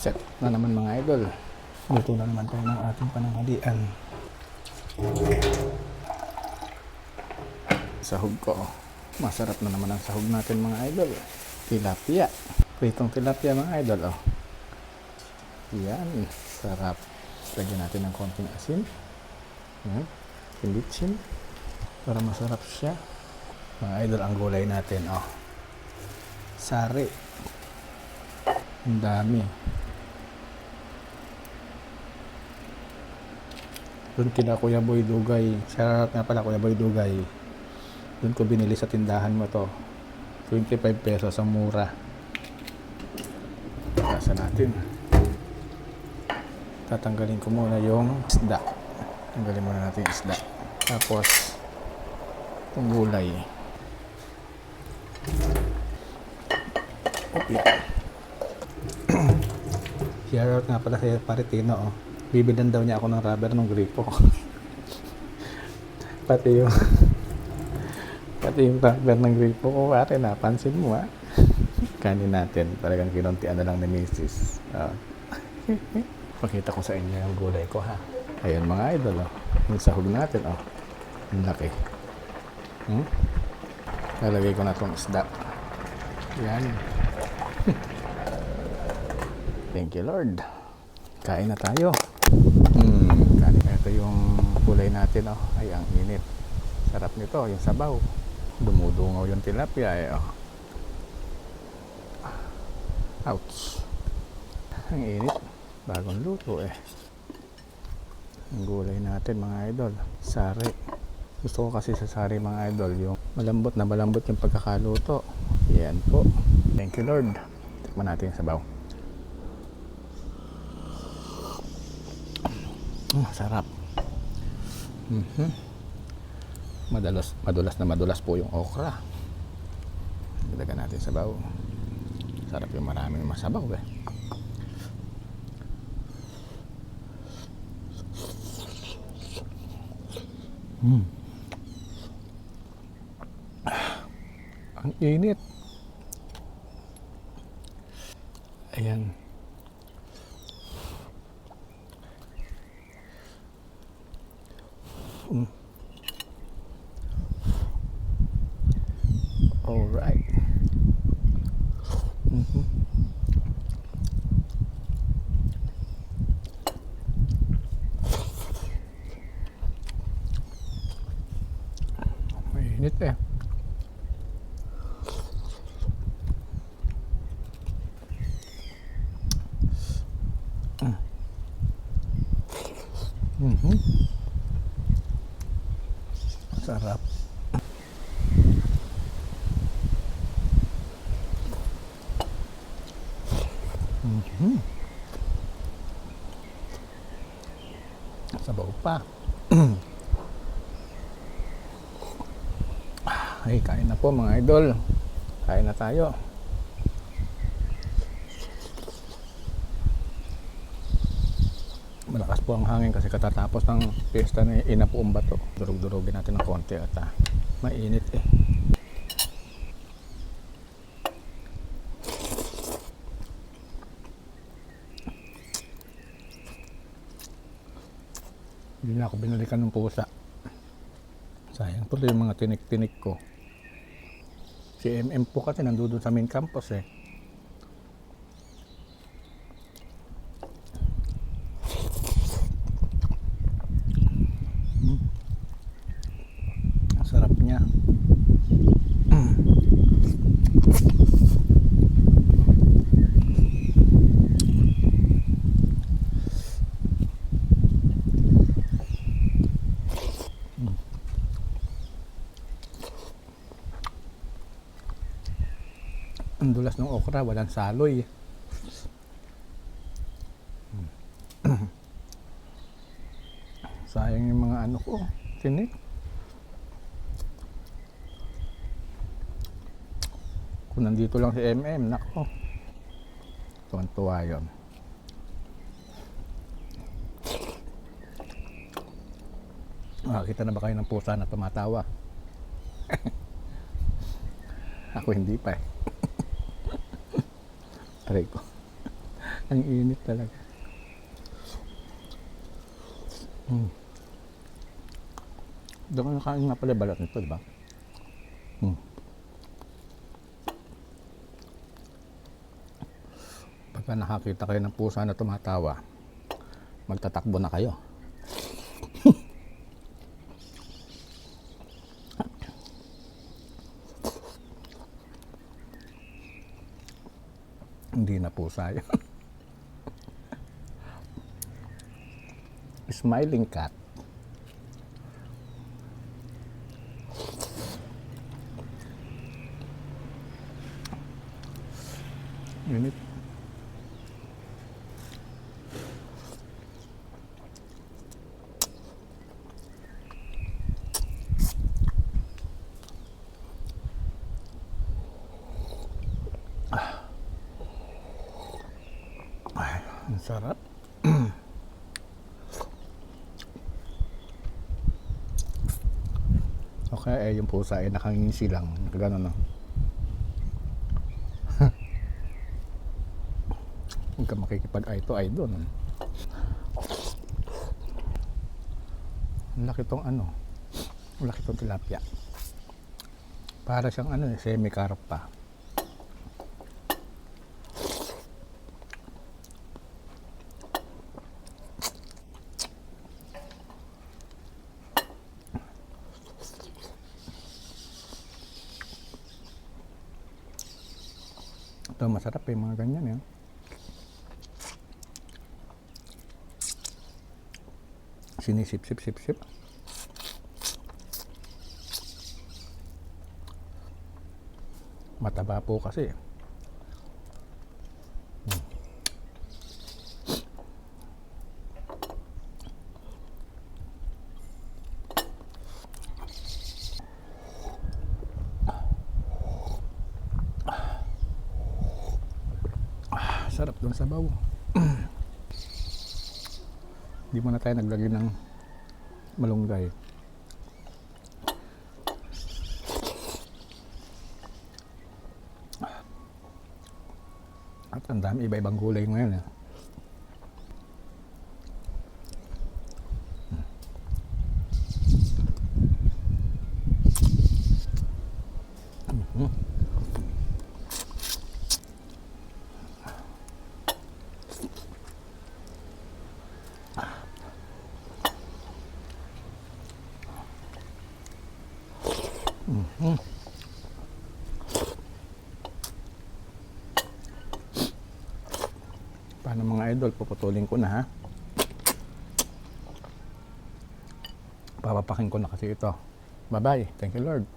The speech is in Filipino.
Set na naman mga idol. Luto na naman tayo ng ating pananghalian. Sahog ko. Masarap na naman ang sahog natin mga idol. Tilapia. Pritong tilapia mga idol. Oh. Yan. Sarap. Lagyan natin ng konting asin. Yan. Pilitsin. Para masarap siya. Mga idol, ang gulay natin. Oh. Sari. Ang dami. Doon kila Kuya Boy Dugay. Shoutout nga pala Kuya Boy Dugay. Doon ko binili sa tindahan mo to. 25 pesos ang mura. Kasa natin. Tatanggalin ko muna yung isda. Tanggalin muna natin yung isda. Tapos itong gulay. Okay. Shoutout nga pala sa Paritino. Oh. Bibilan daw niya ako ng rubber ng gripo. pati yung rubber ng gripo ko, pare, napansin mo ha. Kanin natin, talagang kinuntian na lang ni Mrs. Pakita ko sa inyo yung gulay ko ha. Ayun mga idol, oh. Yung sahog natin, oh. Ang laki. Lalagay ko na itong isda. Yan. Thank you Lord. Kain na tayo. Ito yung gulay natin, oh. Ay, ang init. Sarap nito, yung sabaw. Dumudungaw yung tilapia, eh, oh. Ouch. Ang init. Bagong luto, eh. Ang gulay natin, mga idol. Sari. Gusto ko kasi sa sari, mga idol, yung malambot yung pagkakaluto. Yan po. Thank you, Lord. Tikman natin yung sabaw. Sarap. Madulas po yung okra. Ilagyan natin sabaw. Sarap yung maraming masabaw, eh. Ang init. Ayan. Alright. Mainit, eh. Sarap. Sabaw pa. Ay, kain na po mga idol. Kain na tayo. Malakas po ang hangin kasi katatapos ng piyesta ni Inapuong Bato. Durug-durugin natin ng konti at mainit, eh. Hindi na ako binalikan ng pusa. Sayang po yung mga tinik-tinik ko. Si MM po kasi nandun sa main campus, eh. Ang sarap niya. Ang dulas ng okra, walang saloy. Sayang yung mga ano ko, tinik. Kung nandito lang si MM, nako. Tuwan-tuwa yun. Nakakita na ba kayo ng pusa na tumatawa? Ako hindi pa, eh. Aray ko. Ang init talaga. Doon ka nakain nga pala balat nito, di ba? Pagka nakakita kayo ng pusa na tumatawa, magtatakbo na kayo. Hindi na pusa yun. Smiling cat. Init. Ay, ang sarap. Okay, yung pusa ay nakangisi lang. Gano'n, no? Huwag ka makikipag-eye to eye doon. Ang laki tong ano. Ang laki tong tilapia. Para siyang ano, semi-carp pa. Ito masarap yung mga ganyan eh. Sinisip-sip-sip-sip. Mataba po kasi. Sarap doon sa baw. Hindi mo na tayo naglagay ng malunggay. At ang dami iba-ibang gulay ngayon eh. Paano mga idol, puputulin ko na ha. Papapakin ko na kasi ito. Bye bye. Thank you Lord.